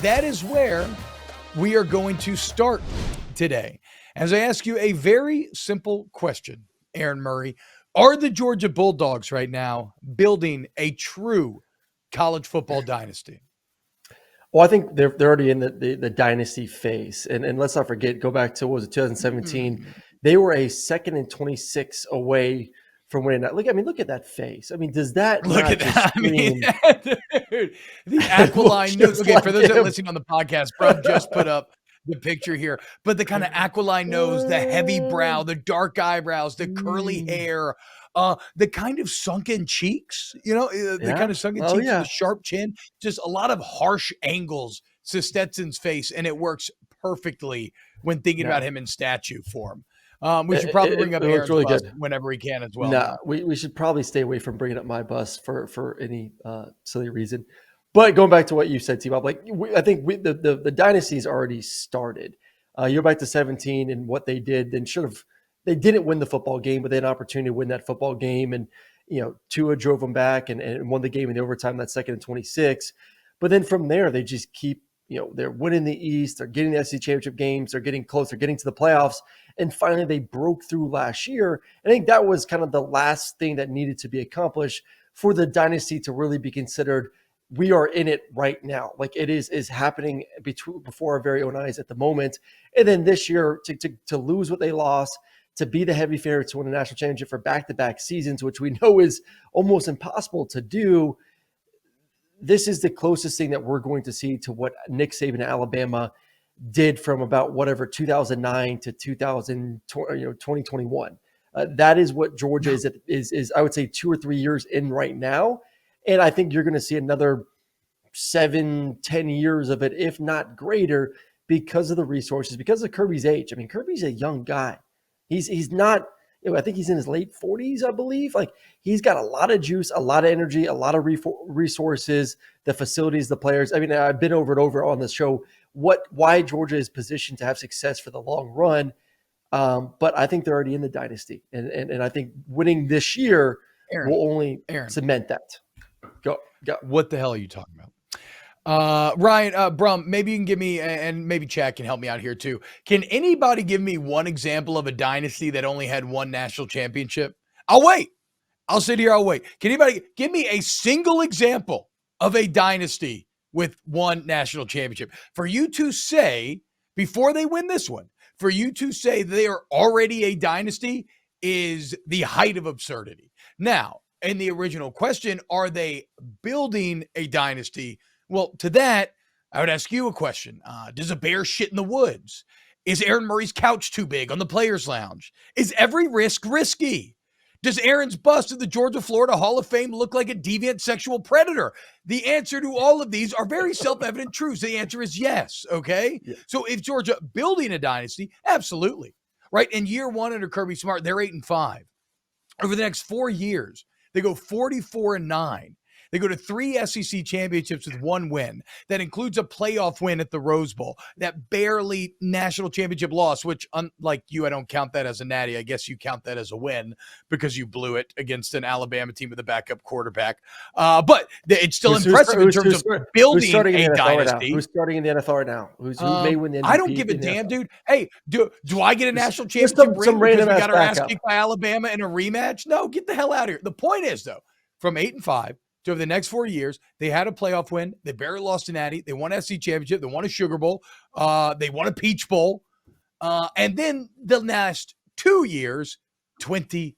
that is where we are going to start today. As I ask you a very simple question, Aaron Murray, are the Georgia Bulldogs right now building a true college football dynasty? Well, I think they're already in the dynasty phase. And let's not forget, go back to, what was it, 2017? They were a 2nd and 26 away from winning that. Look at that face. I mean, does that look not at just that? scream? Dude, the aquiline nose. Okay, for those that are listening on the podcast, Brum just put up the picture here, but the kind of aquiline nose, the heavy brow, the dark eyebrows, the curly hair, the kind of sunken cheeks, the kind of sunken cheeks with the sharp chin, just a lot of harsh angles to Stetson's face, and it works perfectly when thinking about him in statue form. We should probably bring up Aaron's really bust good whenever we can as well. No, we should probably stay away from bringing up my bust for any silly reason. But going back to what you said, T-Bob, I think the dynasty's already started. You're back to 17 and what they did, then they didn't win the football game, but they had an opportunity to win that football game. And, Tua drove them back and won the game in the overtime, that 2nd and 26. But then from there, they just keep, they're winning the East, they're getting the SEC championship games, they're getting close, they're getting to the playoffs. And finally, they broke through last year. I think that was kind of the last thing that needed to be accomplished for the dynasty to really be considered. We are in it right now. Like it is happening before our very own eyes at the moment. And then this year to lose what they lost, to be the heavy favorite to win a national championship for back-to-back seasons, which we know is almost impossible to do. This is the closest thing that we're going to see to what Nick Saban at Alabama did from about 2009 to 2021. That is what Georgia is I would say 2 or 3 years in right now. And I think you're going to see another 7-10 years of it, if not greater, because of the resources, because of Kirby's age. I mean, Kirby's a young guy. He's not, I think he's in his late 40s, I believe. Like he's got a lot of juice, a lot of energy, a lot of resources, the facilities, the players. I mean, I've been over and over on this show why Georgia is positioned to have success for the long run. But I think they're already in the dynasty. And I think winning this year will only cement that. Go. What the hell are you talking about? Ryan, Brum, maybe you can give me, and maybe Chad can help me out here too. Can anybody give me one example of a dynasty that only had one national championship? I'll wait. I'll sit here. I'll wait. Can anybody give me a single example of a dynasty with one national championship? For you to say, before they win this one, for you to say they are already a dynasty is the height of absurdity. Now, in the original question, are they building a dynasty? Well, to that, I would ask you a question. Does a bear shit in the woods? Is Aaron Murray's couch too big on the players' lounge? Is every risk risky? Does Aaron's bust of the Georgia-Florida Hall of Fame look like a deviant sexual predator? The answer to all of these are very self-evident truths. The answer is yes, okay? Yeah. So if Georgia building a dynasty, absolutely. Right? In year one under Kirby Smart, they're 8-5. Over the next 4 years, they go 44-9. They go to 3 SEC championships with 1 win. That includes a playoff win at the Rose Bowl. That barely national championship loss, which, unlike you, I don't count that as a natty. I guess you count that as a win because you blew it against an Alabama team with a backup quarterback. But it's still impressive in terms of building a dynasty. Who's starting in the NFL right now? Who may win the MVP? I don't give a damn, dude. Hey, do I get a national championship ring because we got our ass kicked by Alabama in a rematch? No, get the hell out of here. The point is, though, from 8-5, so over the next 4 years, they had a playoff win. They barely lost to Natty. They won SEC championship. They won a Sugar Bowl. They won a Peach Bowl. And then the last 2 years, 27-1.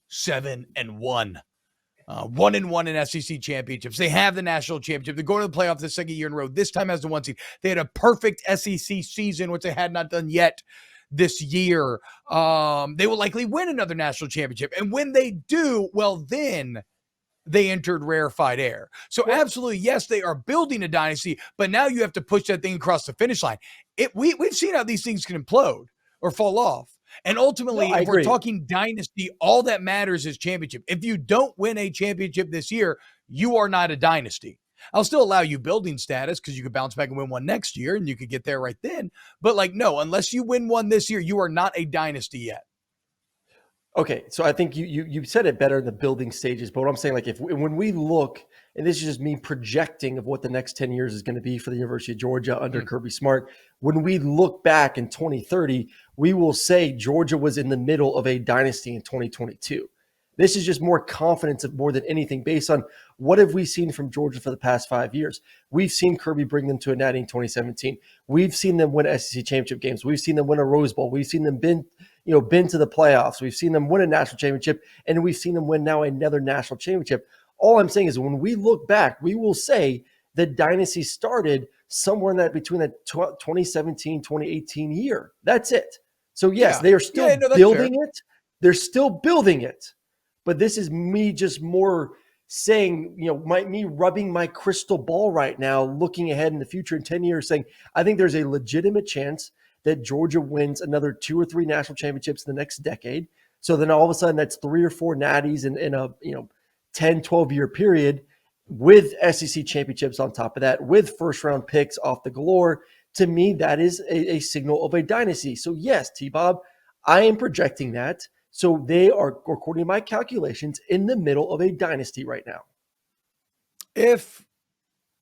1-1 in SEC championships. They have the national championship. They go to the playoff the second year in a row. This time as the 1 seed. They had a perfect SEC season, which they had not done yet this year. They will likely win another national championship. And when they do, well, then they entered rarefied air. So absolutely, yes, they are building a dynasty, but now you have to push that thing across the finish line. We've seen how these things can implode or fall off. And ultimately, if we're talking dynasty, all that matters is championship. If you don't win a championship this year, you are not a dynasty. I'll still allow you building status because you could bounce back and win one next year and you could get there right then. But no, unless you win one this year, you are not a dynasty yet. Okay, so I think you said it better in the building stages, but what I'm saying, when we look and this is just me projecting of what the next 10 years is going to be for the University of Georgia under Kirby Smart. When we look back in 2030, we will say Georgia was in the middle of a dynasty in 2022. This is just more confidence of more than anything based on what have we seen from Georgia for the past 5 years. We've seen Kirby bring them to a natty in 2017. We've seen them win SEC championship games. We've seen them win a Rose Bowl. We've seen them been to the playoffs. We've seen them win a national championship, and we've seen them win now another national championship. All I'm saying is when we look back, we will say the dynasty started somewhere in that between that 2017, 2018 year. That's it. So yes, they are still building it. They're still building it. But this is me just more saying, me rubbing my crystal ball right now, looking ahead in the future in 10 years, saying, I think there's a legitimate chance that Georgia wins another 2 or 3 national championships in the next decade. So then all of a sudden that's 3 or 4 natties in a 10, 12-year period with SEC championships on top of that, with first-round picks off the galore. To me, that is a signal of a dynasty. So yes, T-Bob, I am projecting that. So they are, according to my calculations, in the middle of a dynasty right now. If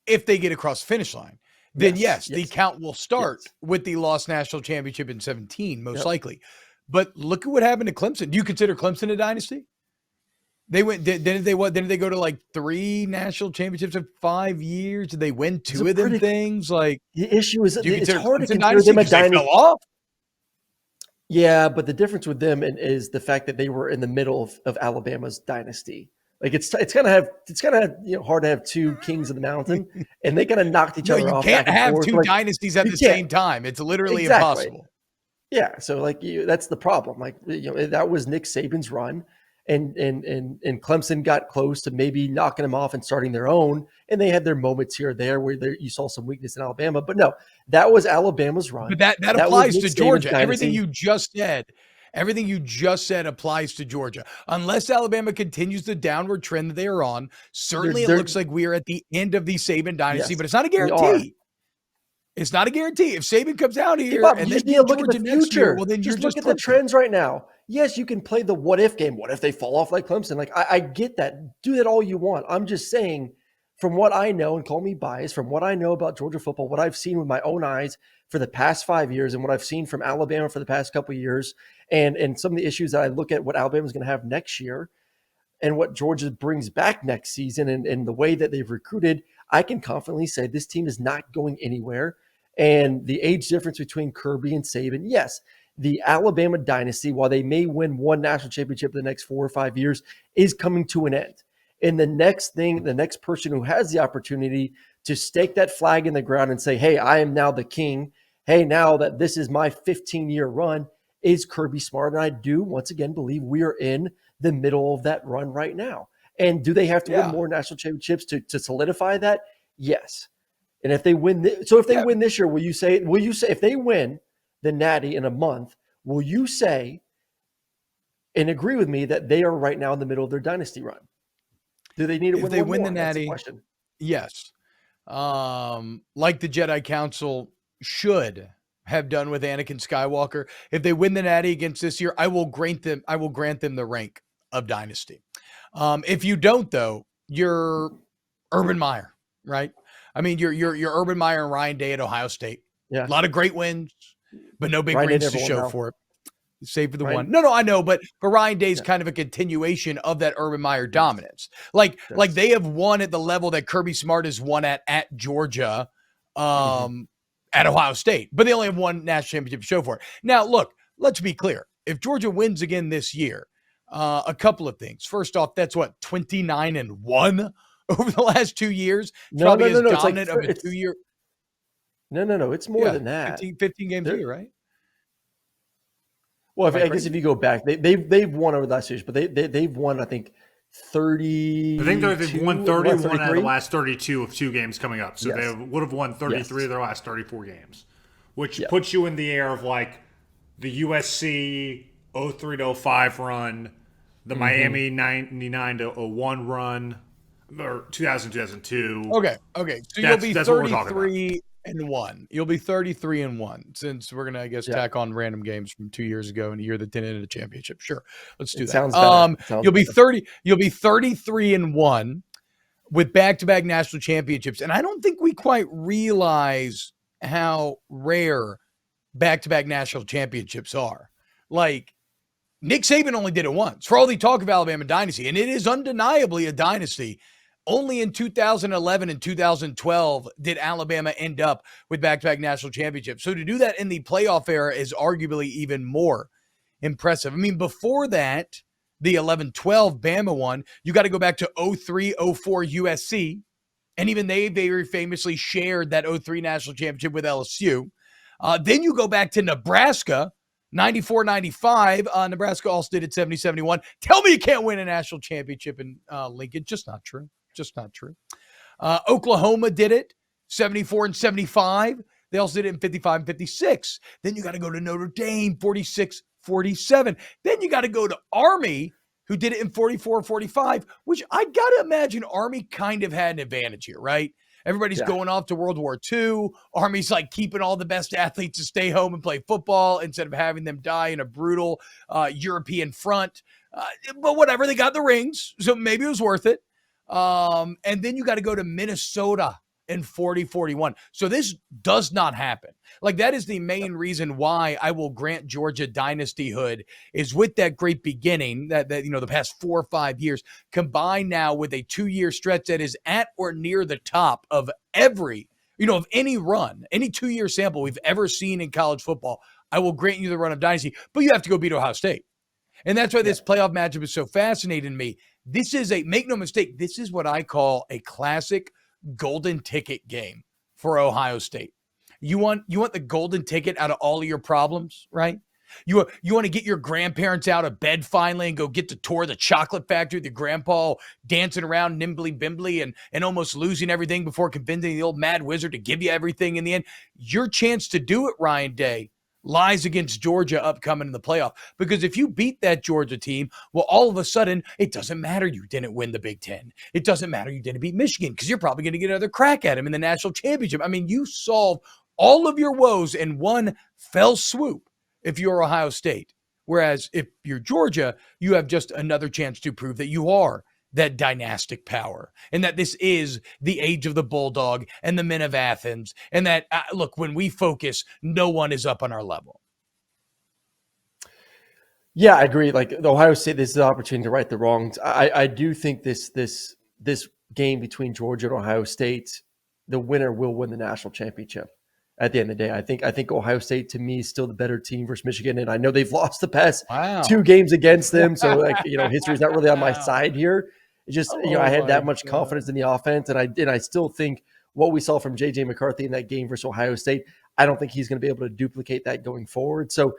they get across the finish line, then yes, the count will start with the lost national championship in 17, most likely. But look at what happened to Clemson. Do you consider Clemson a dynasty? They went. Didn't they go to like 3 national championships in 5 years? Did they win 2 of them things? Like the issue is, it's hard to consider them a dynasty. Fell off? Yeah, but the difference with them is the fact that they were in the middle of Alabama's dynasty. Like it's kind of hard to have 2 kings of the mountain, and they kind of knocked each other off. You can't have 2 dynasties at the same time. It's literally impossible. Yeah, so that's the problem. That was Nick Saban's run, and Clemson got close to maybe knocking them off and starting their own, and they had their moments here or there where you saw some weakness in Alabama. But no, that was Alabama's run. But that applies to Georgia. Everything you just said applies to Georgia. Unless Alabama continues the downward trend that they are on, certainly it looks like we are at the end of the Saban dynasty, but it's not a guarantee. It's not a guarantee. If Saban comes out here and then you look at the future, well, then just look at the trends right now. Yes, you can play the what if game. What if they fall off like Clemson? I get that. Do that all you want. I'm just saying, from what I know, and call me biased, from what I know about Georgia football, what I've seen with my own eyes for the past 5 years, and what I've seen from Alabama for the past couple of years, and some of the issues that I look at what Alabama's going to have next year, and what Georgia brings back next season, and the way that they've recruited, I can confidently say this team is not going anywhere. And the age difference between Kirby and Saban, yes, the Alabama dynasty, while they may win 1 national championship in the next 4 or 5 years, is coming to an end. And the next person who has the opportunity to stake that flag in the ground and say, hey, I am now the king. Hey, now that this is my 15-year run, is Kirby Smart. And I do, once again, believe we are in the middle of that run right now. And do they have to win more national championships to solidify that? Yes. And if they win, if they win this year, will you say if they win the Natty in a month, will you say and agree with me that they are right now in the middle of their dynasty run? Do they need to win? If they win the Natty, yes. Like the Jedi Council should have done with Anakin Skywalker. If they win the Natty against this year, I will grant them the rank of dynasty. If you don't, though, you're Urban Meyer, right? I mean, you're Urban Meyer and Ryan Day at Ohio State. Yeah. A lot of great wins, but no big rings to show for it. Save for the Ryan. one. No, I know, but Ryan Day's kind of a continuation of that Urban Meyer dominance. Like they have won at the level that Kirby Smart has won at Georgia, at Ohio State, but they only have 1 national championship to show for it. Now, look, let's be clear. If Georgia wins again this year, a couple of things. First off, that's 29-1 over the last 2 years. Probably as dominant of a 2-year. No. It's more than that. 15 games a year, right? Well, I guess if you go back, they've won over the last years, but they've won, I think, 30. I think they've won 31 out of the last 32 of 2 games coming up. So they would have won 33 of their last 34 games, which puts you in the air of like the USC 03-05 run, the Miami 99-01 run, or 2000-2002. Okay. So you'll be 33-1. You'll be 33-1 since we're gonna, I guess, tack on random games from 2 years ago and a year that didn't end a championship. Sure, let's do that. Sounds better. You'll be 33-1 with back-to-back national championships. And I don't think we quite realize how rare back-to-back national championships are. Like, Nick Saban only did it once. For all the talk of Alabama dynasty, and it is undeniably a dynasty, only in 2011 and 2012 did Alabama end up with back-to-back national championships. So to do that in the playoff era is arguably even more impressive. I mean, before that, the 11-12 Bama one, you got to go back to 03-04 USC. And even they very famously shared that 03 national championship with LSU. Then you go back to Nebraska, 94-95. Nebraska also did it 70-71. Tell me you can't win a national championship in Lincoln. Just not true. Just not true. Oklahoma did it 74-75. They also did it in 55-56. Then you got to go to Notre Dame 46-47. Then you got to go to Army, who did it in 44-45, which I got to imagine Army kind of had an advantage here, right? Everybody's going off to World War II. Army's like keeping all the best athletes to stay home and play football instead of having them die in a brutal European front. But whatever, they got the rings, so maybe it was worth it. And then you got to go to Minnesota in 40-41. So this does not happen. Like, that is the main reason why I will grant Georgia dynastyhood, is with that great beginning that the past 4 or 5 years combined now with a 2-year stretch that is at or near the top of every, of any run, any 2-year sample we've ever seen in college football. I will grant you the run of dynasty, but you have to go beat Ohio State. And that's why this playoff matchup is so fascinating to me. This is make no mistake, this is what I call a classic golden ticket game for Ohio State. You want the golden ticket out of all of your problems, right? You want to get your grandparents out of bed finally and go get to tour the chocolate factory, the grandpa dancing around nimbly bimbly and almost losing everything before convincing the old mad wizard to give you everything in the end. Your chance to do it, Ryan Day, lies against Georgia upcoming in the playoff. Because if you beat that Georgia team, well, all of a sudden, it doesn't matter you didn't win the Big Ten. It doesn't matter you didn't beat Michigan, because you're probably going to get another crack at him in the national championship. I mean, you solve all of your woes in one fell swoop if you're Ohio State. Whereas if you're Georgia, you have just another chance to prove that you are that dynastic power, and that this is the age of the Bulldog and the men of Athens, and that, look, when we focus, no one is up on our level. Yeah, I agree. Like, the Ohio State, this is an opportunity to right the wrongs. I do think this game between Georgia and Ohio State, the winner will win the national championship. At the end of the day, I think Ohio State, to me, is still the better team versus Michigan, and I know they've lost the past 2 games against them, so history's not really on my side here. It's just I had that much confidence in the offense, and I still think what we saw from J.J. McCarthy in that game versus Ohio State, I don't think he's going to be able to duplicate that going forward. So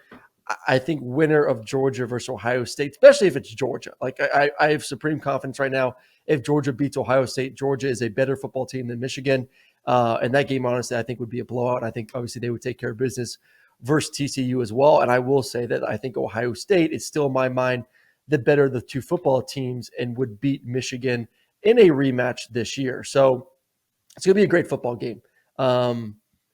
I think winner of Georgia versus Ohio State, especially if it's Georgia. Like, I have supreme confidence right now. If Georgia beats Ohio State, Georgia is a better football team than Michigan. And that game, honestly, I think would be a blowout. I think obviously they would take care of business versus TCU as well. And I will say that I think Ohio State is still, in my mind, the better of the 2 football teams and would beat Michigan in a rematch this year. So it's going to be a great football game.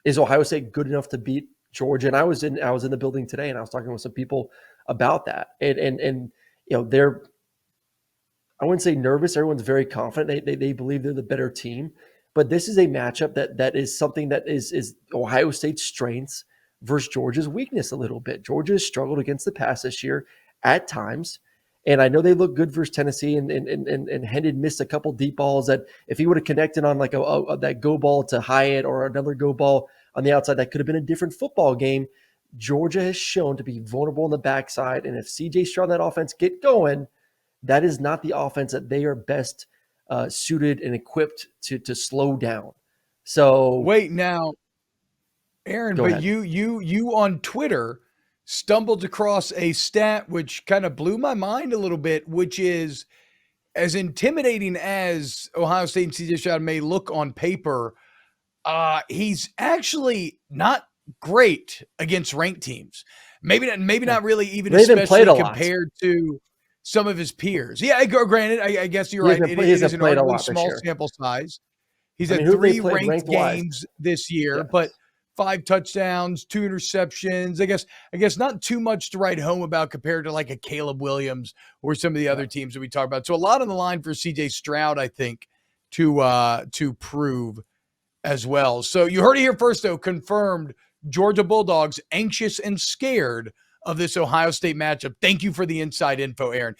Is Ohio State good enough to beat Georgia? And I was in the building today, and I was talking with some people about that. And they're, I wouldn't say nervous. Everyone's very confident. They believe they're the better team. But this is a matchup that is something that is Ohio State's strengths versus Georgia's weakness a little bit. Georgia has struggled against the pass this year at times. And I know they look good versus Tennessee, and Hendon missed a couple deep balls that if he would have connected on like that go ball to Hyatt or another go ball on the outside, that could have been a different football game. Georgia has shown to be vulnerable on the backside. And if CJ Stroud and that offense get going, that is not the offense that they are best suited and equipped to slow down. So wait now, Aaron, but ahead. you on Twitter stumbled across a stat which kind of blew my mind a little bit, which is, as intimidating as Ohio State and CJ Stroud may look on paper, he's actually not great against ranked teams. Maybe not really, even especially compared to some of his peers. Yeah, granted, I guess you're right. It is an arguably small sample size. He's had 3 ranked games this year, but 5 touchdowns, 2 interceptions. I guess not too much to write home about compared to like a Caleb Williams or some of the other teams that we talk about. So a lot on the line for CJ Stroud, I think, to prove as well. So you heard it here first, though. Confirmed Georgia Bulldogs anxious and scared of this Ohio State matchup. Thank you for the inside info, Aaron.